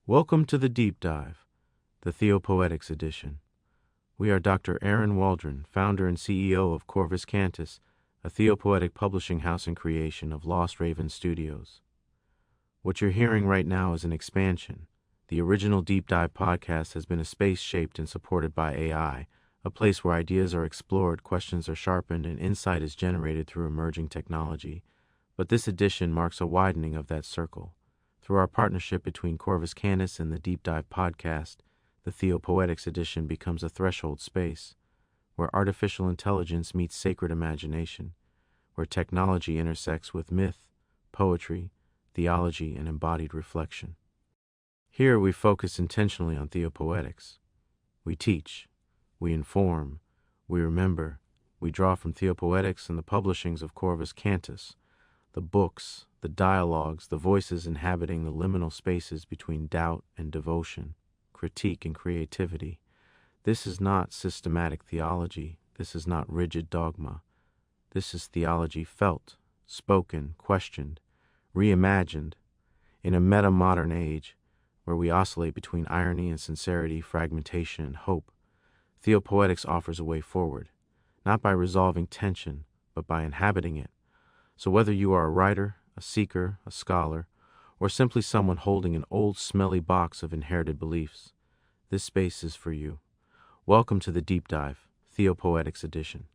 Welcome to the Deep Dive, the Theopoetics Edition. We are Dr. Aaron Waldron, founder and CEO of Corvus Cantus, a theopoetic publishing house and creation of Lost Raven Studios. What you're hearing right now is an expansion. The original Deep Dive podcast has been a space shaped and supported by AI, a place where ideas are explored, questions are sharpened, and insight is generated through emerging technology. But this edition marks a widening of that circle. Through our partnership between Corvus Cantus and the Deep Dive podcast, the Theopoetics Edition becomes a threshold space, where artificial intelligence meets sacred imagination, where technology intersects with myth, poetry, theology, and embodied reflection. Here we focus intentionally on theopoetics. We teach, we inform, we remember, we draw from Theopoetics and the publishings of Corvus Cantus, the books, the dialogues, the voices inhabiting the liminal spaces between doubt and devotion, critique and creativity. This is not systematic theology. This is not rigid dogma. This is theology felt, spoken, questioned, reimagined. In a meta-modern age, where we oscillate between irony and sincerity, fragmentation and hope, Theopoetics offers a way forward, not by resolving tension, but by inhabiting it. So whether you are a writer, a seeker, a scholar, or simply someone holding an old smelly box of inherited beliefs, this space is for you. Welcome to the Deep Dive, Theopoetics Edition.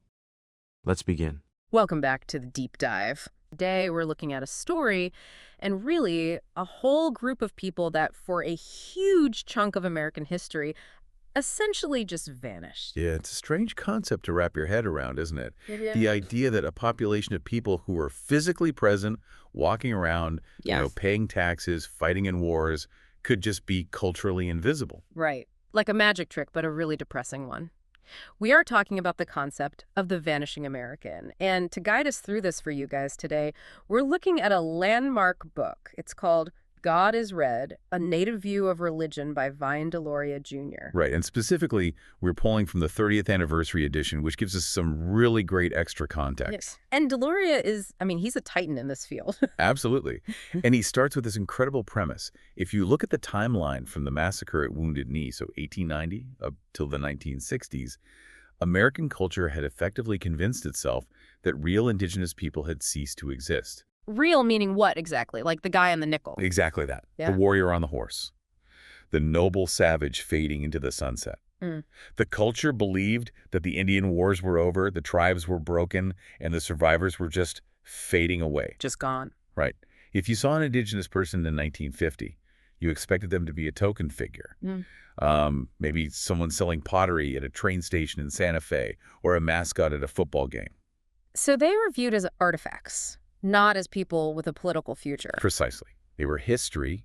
Let's begin. Welcome back to the Deep Dive. Today we're looking at a story and really a whole group of people that for a huge chunk of American history essentially just vanished. Yeah, it's a strange concept to wrap your head around, isn't it? Yeah. The idea that a population of people who are physically present, walking around, paying taxes, fighting in wars, could just be culturally invisible. Right. Like a magic trick, but a really depressing one. We are talking about the concept of the vanishing American. And to guide us through this for you guys today, we're looking at a landmark book. It's called God is Red, A Native View of Religion by Vine Deloria Jr. Right, and specifically, we're pulling from the 30th anniversary edition, which gives us some really great extra context. Yes. And Deloria is, he's a titan in this field. Absolutely. And he starts with this incredible premise. If you look at the timeline from the massacre at Wounded Knee, so 1890 up till the 1960s, American culture had effectively convinced itself that real indigenous people had ceased to exist. Real meaning what exactly? Like the guy on the nickel? Exactly that. Yeah. The warrior on the horse. The noble savage fading into the sunset. The culture believed that the Indian wars were over, the tribes were broken, and the survivors were just fading away. Just gone. Right. If you saw an indigenous person in 1950, you expected them to be a token figure. Maybe someone selling pottery at a train station in Santa Fe, or a mascot at a football game. So they were viewed as artifacts, not as people with a political future. Precisely. They were history,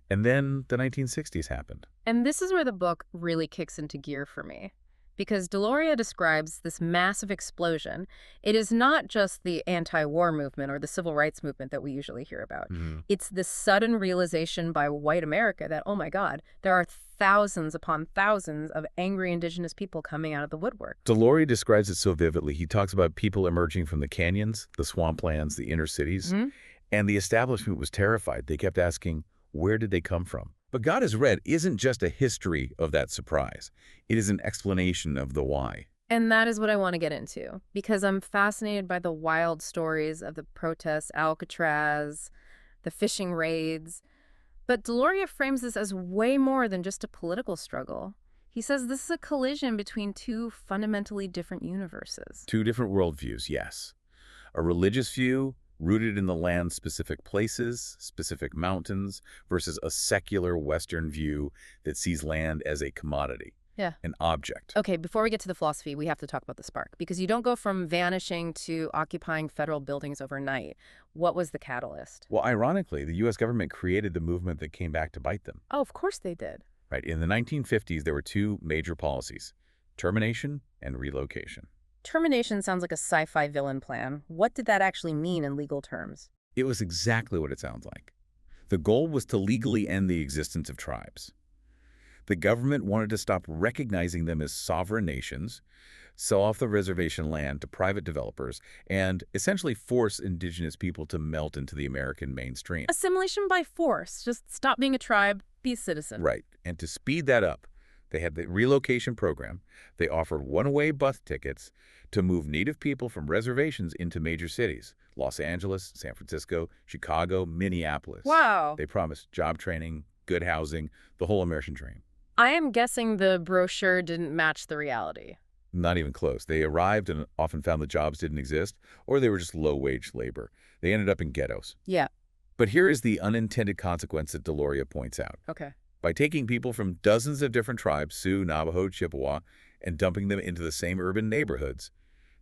and then the 1960s happened. And this is where the book really kicks into gear for me, because Deloria describes this massive explosion. It is not just the anti-war movement or the civil rights movement that we usually hear about. It's the sudden realization by white America that, oh my God, there are thousands upon thousands of angry indigenous people coming out of the woodwork. Deloria describes it so vividly. He talks about people emerging from the canyons, the swamplands, the inner cities, and the establishment was terrified. They kept asking, where did they come from? But God is Red isn't just a history of that surprise. It is an explanation of the why. And that is what I want to get into, because I'm fascinated by the wild stories of the protests, Alcatraz, the fishing raids. But Deloria frames this as way more than just a political struggle. He says this is a collision between two fundamentally different universes. Two different worldviews, yes. A religious view rooted in the land's specific places, specific mountains, versus a secular Western view that sees land as a commodity, an object. Okay, before we get to the philosophy, we have to talk about the spark, because you don't go from vanishing to occupying federal buildings overnight. What was the catalyst? Well, ironically, the U.S. government created the movement that came back to bite them. Oh, of course they did. Right. In the 1950s, there were two major policies, termination and relocation. Termination sounds like a sci-fi villain plan. What did that actually mean in legal terms? It was exactly what it sounds like. The goal was to legally end the existence of tribes. The government wanted to stop recognizing them as sovereign nations, sell off the reservation land to private developers, and essentially force indigenous people to melt into the American mainstream. Assimilation by force. Just stop being a tribe, be a citizen. Right. And to speed that up, they had the relocation program. They offered one-way bus tickets to move Native people from reservations into major cities: Los Angeles, San Francisco, Chicago, Minneapolis. Wow. They promised job training, good housing, the whole American dream. I am guessing the brochure didn't match the reality. Not even close. They arrived and often found the jobs didn't exist, or they were just low-wage labor. They ended up in ghettos. Yeah. But here is the unintended consequence that Deloria points out. Okay. By taking people from dozens of different tribes, Sioux, Navajo, Chippewa, and dumping them into the same urban neighborhoods,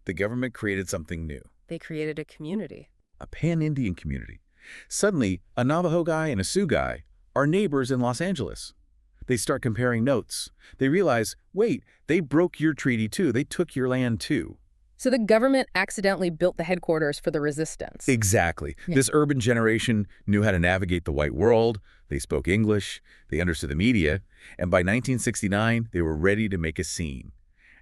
the government created something new. They created a community. A pan-Indian community. Suddenly, a Navajo guy and a Sioux guy are neighbors in Los Angeles. They start comparing notes. They realize, wait, they broke your treaty too. They took your land too. So the government accidentally built the headquarters for the resistance. Exactly. Yeah. This urban generation knew how to navigate the white world. They spoke English. They understood the media. And by 1969, they were ready to make a scene.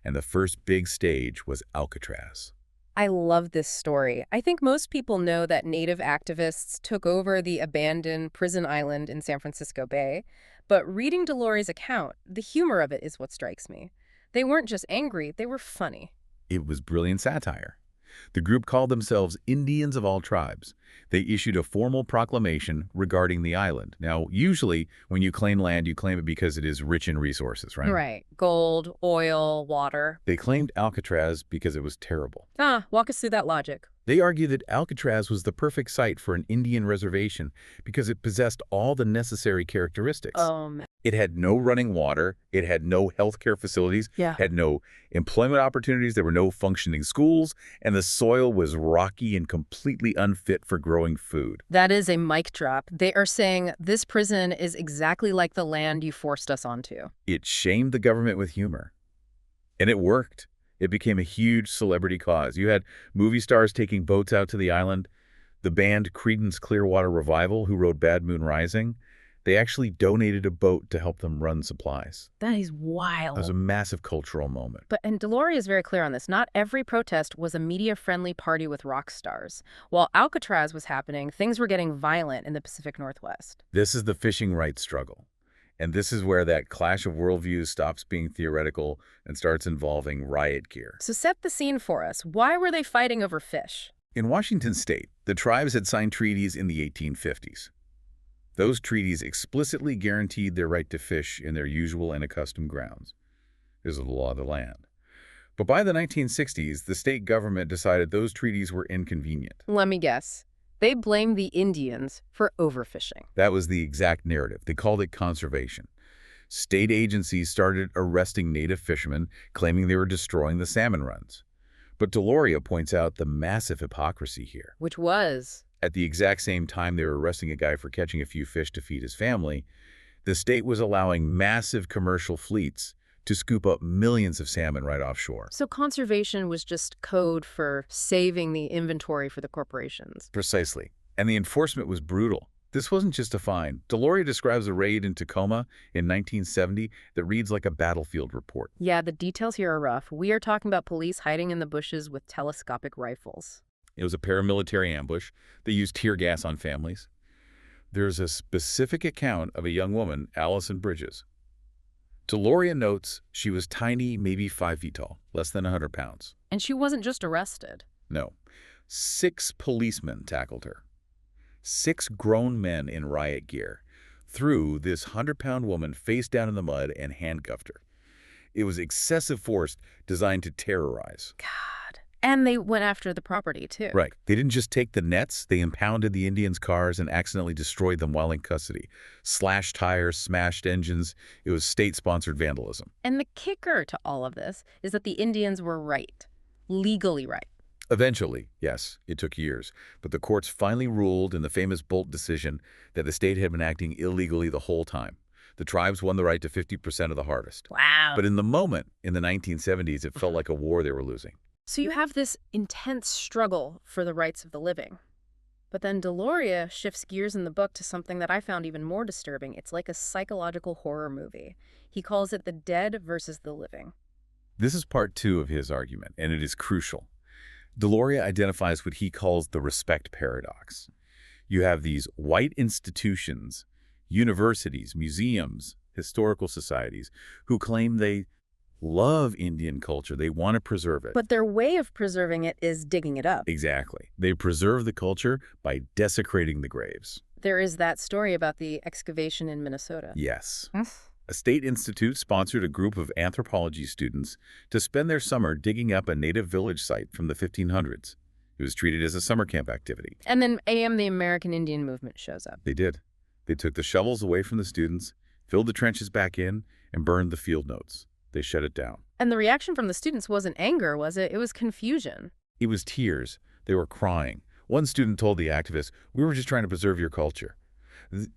And the first big stage was Alcatraz. I love this story. I think most people know that Native activists took over the abandoned prison island in San Francisco Bay. But reading Deloria's account, the humor of it is what strikes me. They weren't just angry, they were funny. It was brilliant satire. The group called themselves Indians of all tribes. They issued a formal proclamation regarding the island. Now, usually, when you claim land, you claim it because it is rich in resources, right? Right. Gold, oil, water. They claimed Alcatraz because it was terrible. Walk us through that logic. They argued that Alcatraz was the perfect site for an Indian reservation because it possessed all the necessary characteristics. It had no running water, it had no healthcare facilities, had no employment opportunities, there were no functioning schools, and the soil was rocky and completely unfit for growing food. That is a mic drop. They are saying this prison is exactly like the land you forced us onto. It shamed the government with humor. And it worked. It became a huge celebrity cause. You had movie stars taking boats out to the island. The band Creedence Clearwater Revival, who wrote Bad Moon Rising, they actually donated a boat to help them run supplies. That is wild. It was a massive cultural moment. And Deloria is very clear on this. Not every protest was a media-friendly party with rock stars. While Alcatraz was happening, things were getting violent in the Pacific Northwest. This is the fishing rights struggle. And this is where that clash of worldviews stops being theoretical and starts involving riot gear. So set the scene for us. Why were they fighting over fish? In Washington state, the tribes had signed treaties in the 1850s. Those treaties explicitly guaranteed their right to fish in their usual and accustomed grounds. This is the law of the land. But by the 1960s, the state government decided those treaties were inconvenient. Let me guess. They blamed the Indians for overfishing. That was the exact narrative. They called it conservation. State agencies started arresting native fishermen, claiming they were destroying the salmon runs. But Deloria points out the massive hypocrisy here. Which was? At the exact same time they were arresting a guy for catching a few fish to feed his family, the state was allowing massive commercial fleets to scoop up millions of salmon right offshore. So conservation was just code for saving the inventory for the corporations. Precisely. And the enforcement was brutal. This wasn't just a fine. Deloria describes a raid in Tacoma in 1970 that reads like a battlefield report. Yeah, the details here are rough. We are talking about police hiding in the bushes with telescopic rifles. It was a paramilitary ambush. They used tear gas on families. There's a specific account of a young woman, Allison Bridges. Deloria notes she was tiny, maybe 5 feet tall, less than 100 pounds. And she wasn't just arrested. No. 6 policemen tackled her. 6 grown men in riot gear threw this 100-pound woman face down in the mud and handcuffed her. It was excessive force designed to terrorize. God. And they went after the property, too. Right. They didn't just take the nets. They impounded the Indians' cars and accidentally destroyed them while in custody. Slashed tires, smashed engines. It was state-sponsored vandalism. And the kicker to all of this is that the Indians were right. Legally right. Eventually, yes, it took years, but the courts finally ruled in the famous Bolt decision that the state had been acting illegally the whole time. The tribes won the right to 50% of the harvest. Wow. But in the moment, in the 1970s, it felt like a war they were losing. So you have this intense struggle for the rights of the living. But then Deloria shifts gears in the book to something that I found even more disturbing. It's like a psychological horror movie. He calls it the dead versus the living. This is part 2 of his argument, and it is crucial. Deloria identifies what he calls the respect paradox. You have these white institutions, universities, museums, historical societies, who claim they love Indian culture. They want to preserve it. But their way of preserving it is digging it up. Exactly. They preserve the culture by desecrating the graves. There is that story about the excavation in Minnesota. Yes. A state institute sponsored a group of anthropology students to spend their summer digging up a native village site from the 1500s. It was treated as a summer camp activity. And then the American Indian movement shows up. They did. They took the shovels away from the students, filled the trenches back in, and burned the field notes. They shut it down. And the reaction from the students wasn't anger, was it? It was confusion. It was tears. They were crying. One student told the activists, "We were just trying to preserve your culture."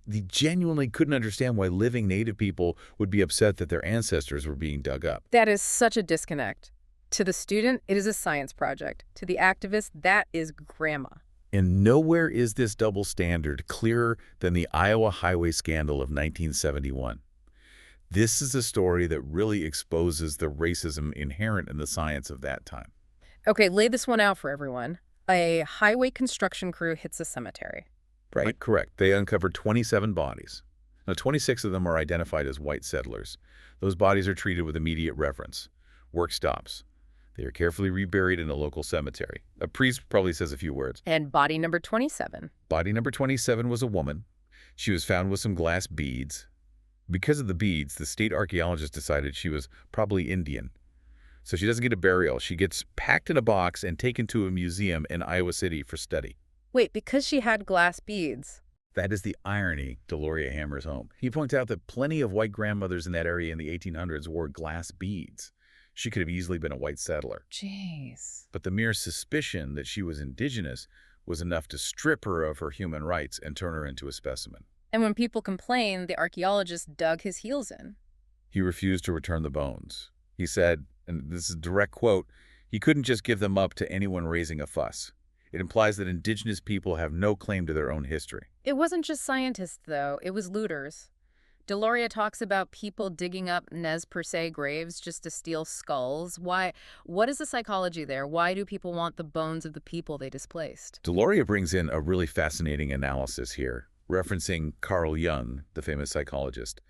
They genuinely couldn't understand why living Native people would be upset that their ancestors were being dug up. That is such a disconnect. To the student, it is a science project. To the activist, that is grandma. And nowhere is this double standard clearer than the Iowa highway scandal of 1971. This is a story that really exposes the racism inherent in the science of that time. Okay, lay this one out for everyone. A highway construction crew hits a cemetery. Right, correct. They uncovered 27 bodies. Now, 26 of them are identified as white settlers. Those bodies are treated with immediate reverence. Work stops. They are carefully reburied in a local cemetery. A priest probably says a few words. And body number 27. Body number 27 was a woman. She was found with some glass beads. Because of the beads, the state archaeologist decided she was probably Indian. So she doesn't get a burial. She gets packed in a box and taken to a museum in Iowa City for study. Wait, because she had glass beads. That is the irony Deloria hammers home. He points out that plenty of white grandmothers in that area in the 1800s wore glass beads. She could have easily been a white settler. Jeez. But the mere suspicion that she was indigenous was enough to strip her of her human rights and turn her into a specimen. And when people complained, the archaeologist dug his heels in. He refused to return the bones. He said, and this is a direct quote, he couldn't just give them up to anyone raising a fuss. It implies that indigenous people have no claim to their own history. It wasn't just scientists, though. It was looters. Deloria talks about people digging up Nez Perce graves just to steal skulls. Why? What is the psychology there? Why do people want the bones of the people they displaced? Deloria brings in a really fascinating analysis here, referencing Carl Jung, the famous psychologist.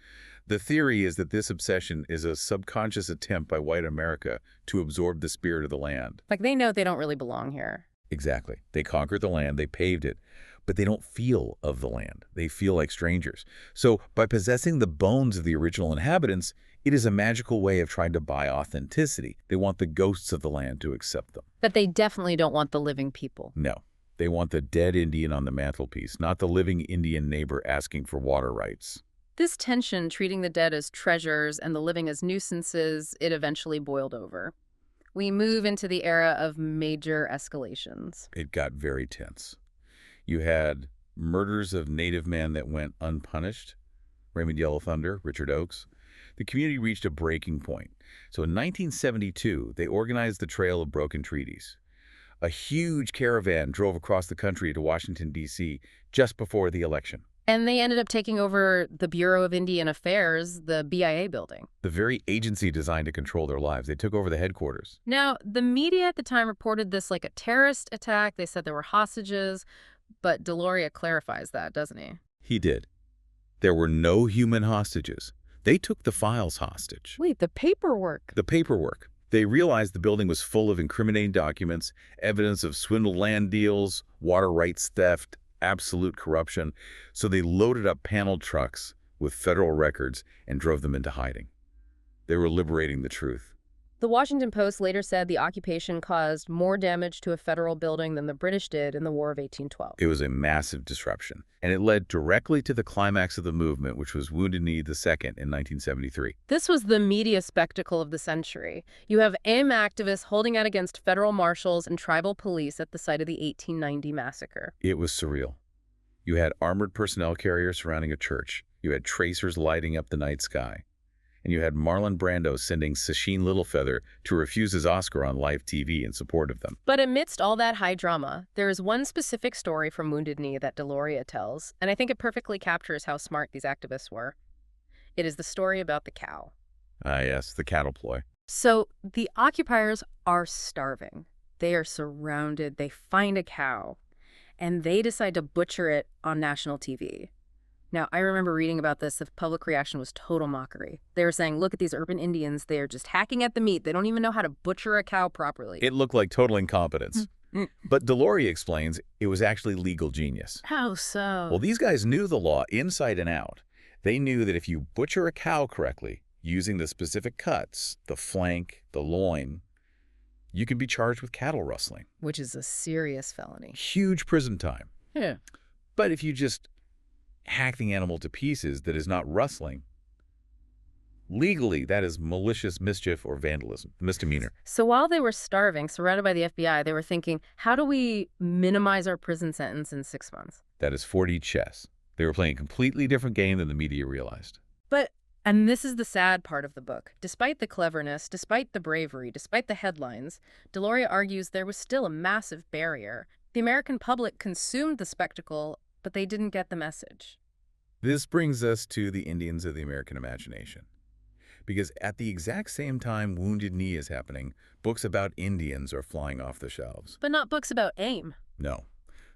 The theory is that this obsession is a subconscious attempt by white America to absorb the spirit of the land. Like they know they don't really belong here. Exactly. They conquered the land, they paved it, but they don't feel of the land. They feel like strangers. So by possessing the bones of the original inhabitants, it is a magical way of trying to buy authenticity. They want the ghosts of the land to accept them. But they definitely don't want the living people. No. They want the dead Indian on the mantelpiece, not the living Indian neighbor asking for water rights. This tension, treating the dead as treasures and the living as nuisances, it eventually boiled over. We move into the era of major escalations. It got very tense. You had murders of Native men that went unpunished. Raymond Yellow Thunder, Richard Oakes. The community reached a breaking point. So in 1972, they organized the Trail of Broken Treaties. A huge caravan drove across the country to Washington, D.C. just before the election. And they ended up taking over the Bureau of Indian Affairs, the BIA building. The very agency designed to control their lives. They took over the headquarters. Now, the media at the time reported this like a terrorist attack. They said there were hostages, but Deloria clarifies that, doesn't he? He did. There were no human hostages. They took the files hostage. Wait, the paperwork. The paperwork. They realized the building was full of incriminating documents, evidence of swindled land deals, water rights theft, absolute corruption. So they loaded up panel trucks with federal records and drove them into hiding. They were liberating the truth. The Washington Post later said the occupation caused more damage to a federal building than the British did in the War of 1812. It was a massive disruption, and it led directly to the climax of the movement, which was Wounded Knee II in 1973. This was the media spectacle of the century. You have AIM activists holding out against federal marshals and tribal police at the site of the 1890 massacre. It was surreal. You had armored personnel carriers surrounding a church. You had tracers lighting up the night sky. And you had Marlon Brando sending Sacheen Littlefeather to refuse his Oscar on live TV in support of them. But amidst all that high drama, there is one specific story from Wounded Knee that Deloria tells, and I think it perfectly captures how smart these activists were. It is the story about the cow. Ah, yes, the cattle ploy. So the occupiers are starving. They are surrounded. They find a cow, and they decide to butcher it on national TV. Now, I remember reading about this. The public reaction was total mockery. They were saying, look at these urban Indians. They are just hacking at the meat. They don't even know how to butcher a cow properly. It looked like total incompetence. But Deloria explains it was actually legal genius. How so? Well, these guys knew the law inside and out. They knew that if you butcher a cow correctly, using the specific cuts, the flank, the loin, you can be charged with cattle rustling. Which is a serious felony. Huge prison time. Yeah. But if you just hack the animal to pieces that is not rustling, legally, that is malicious mischief or vandalism, misdemeanor. So while they were starving, surrounded by the FBI, they were thinking, how do we minimize our prison sentence in 6 months? That is 4D chess. They were playing a completely different game than the media realized. And this is the sad part of the book. Despite the cleverness, despite the bravery, despite the headlines, Deloria argues there was still a massive barrier. The American public consumed the spectacle, but they didn't get the message. This brings us to the Indians of the American imagination. Because at the exact same time Wounded Knee is happening, books about Indians are flying off the shelves. But not books about AIM. No.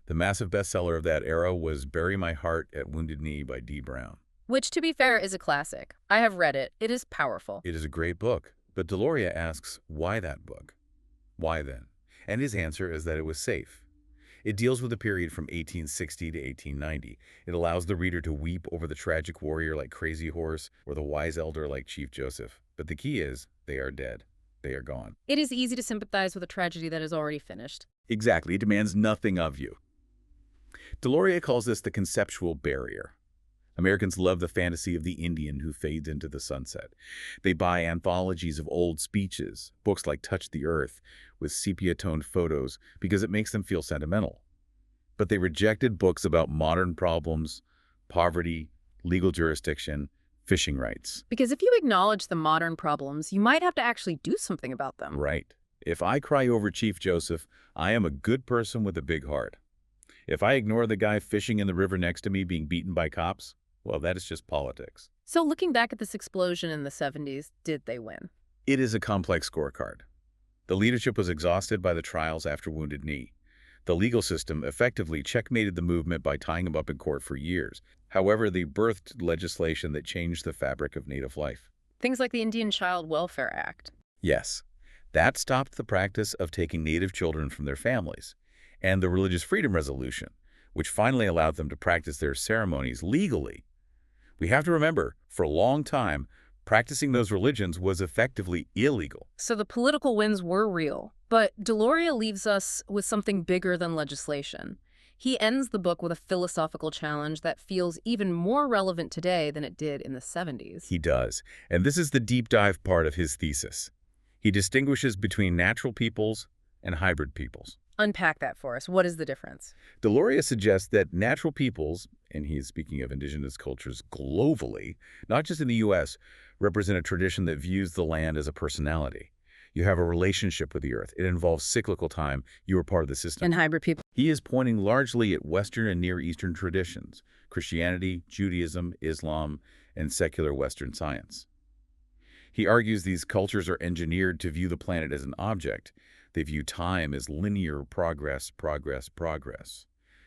The massive bestseller of that era was Bury My Heart at Wounded Knee by D. Brown. Which, to be fair, is a classic. I have read it. It is powerful. It is a great book. But Deloria asks, why that book? Why then? And his answer is that it was safe. It deals with a period from 1860 to 1890. It allows the reader to weep over the tragic warrior like Crazy Horse or the wise elder like Chief Joseph. But the key is, they are dead. They are gone. It is easy to sympathize with a tragedy that is already finished. Exactly. It demands nothing of you. Deloria calls this the conceptual barrier. Americans love the fantasy of the Indian who fades into the sunset. They buy anthologies of old speeches, books like Touch the Earth, with sepia-toned photos because it makes them feel sentimental. But they rejected books about modern problems, poverty, legal jurisdiction, fishing rights. Because if you acknowledge the modern problems, you might have to actually do something about them. Right. If I cry over Chief Joseph, I am a good person with a big heart. If I ignore the guy fishing in the river next to me being beaten by cops, well, that is just politics. So looking back at this explosion in the 70s, did they win? It is a complex scorecard. The leadership was exhausted by the trials after Wounded Knee. The legal system effectively checkmated the movement by tying them up in court for years. However, they birthed legislation that changed the fabric of Native life. Things like the Indian Child Welfare Act. Yes, that stopped the practice of taking Native children from their families. And the Religious Freedom Resolution, which finally allowed them to practice their ceremonies legally. We have to remember, for a long time, practicing those religions was effectively illegal. So the political wins were real. But Deloria leaves us with something bigger than legislation. He ends the book with a philosophical challenge that feels even more relevant today than it did in the 70s. He does. And this is the deep dive part of his thesis. He distinguishes between natural peoples and hybrid peoples. Unpack that for us. What is the difference? Deloria suggests that natural peoples, and he is speaking of indigenous cultures globally, not just in the U.S., represent a tradition that views the land as a personality. You have a relationship with the earth. It involves cyclical time. You are part of the system. And hybrid people. He is pointing largely at Western and Near Eastern traditions, Christianity, Judaism, Islam, and secular Western science. He argues these cultures are engineered to view the planet as an object. They view time as linear progress, progress, progress.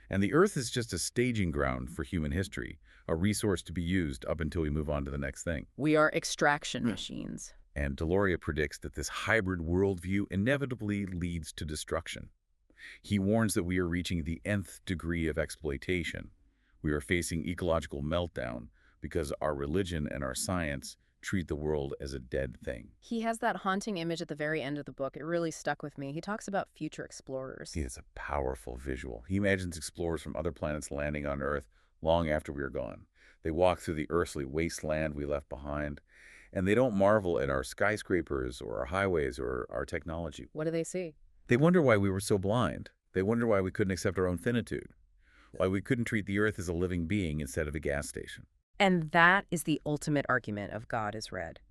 And the Earth is just a staging ground for human history, a resource to be used up until we move on to the next thing. We are extraction machines. And Deloria predicts that this hybrid worldview inevitably leads to destruction. He warns that we are reaching the nth degree of exploitation. We are facing ecological meltdown because our religion and our science treat the world as a dead thing. He has that haunting image at the very end of the book. It really stuck with me. He talks about future explorers. He has a powerful visual. He imagines explorers from other planets landing on Earth long after we are gone. They walk through the earthly wasteland we left behind, and they don't marvel at our skyscrapers or our highways or our technology. What do they see? They wonder why we were so blind. They wonder why we couldn't accept our own finitude, why we couldn't treat the Earth as a living being instead of a gas station. And that is the ultimate argument of God is Red.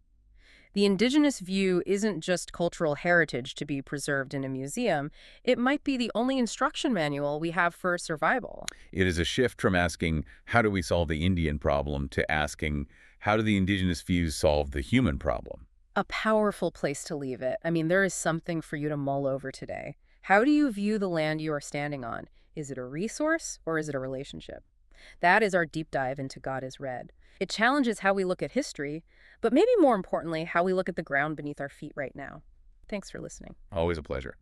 The indigenous view isn't just cultural heritage to be preserved in a museum. It might be the only instruction manual we have for survival. It is a shift from asking, how do we solve the Indian problem, to asking, how do the indigenous views solve the human problem? A powerful place to leave it. I mean, there is something for you to mull over today. How do you view the land you are standing on? Is it a resource or is it a relationship? That is our deep dive into God is Red. It challenges how we look at history, but maybe more importantly, how we look at the ground beneath our feet right now. Thanks for listening. Always a pleasure.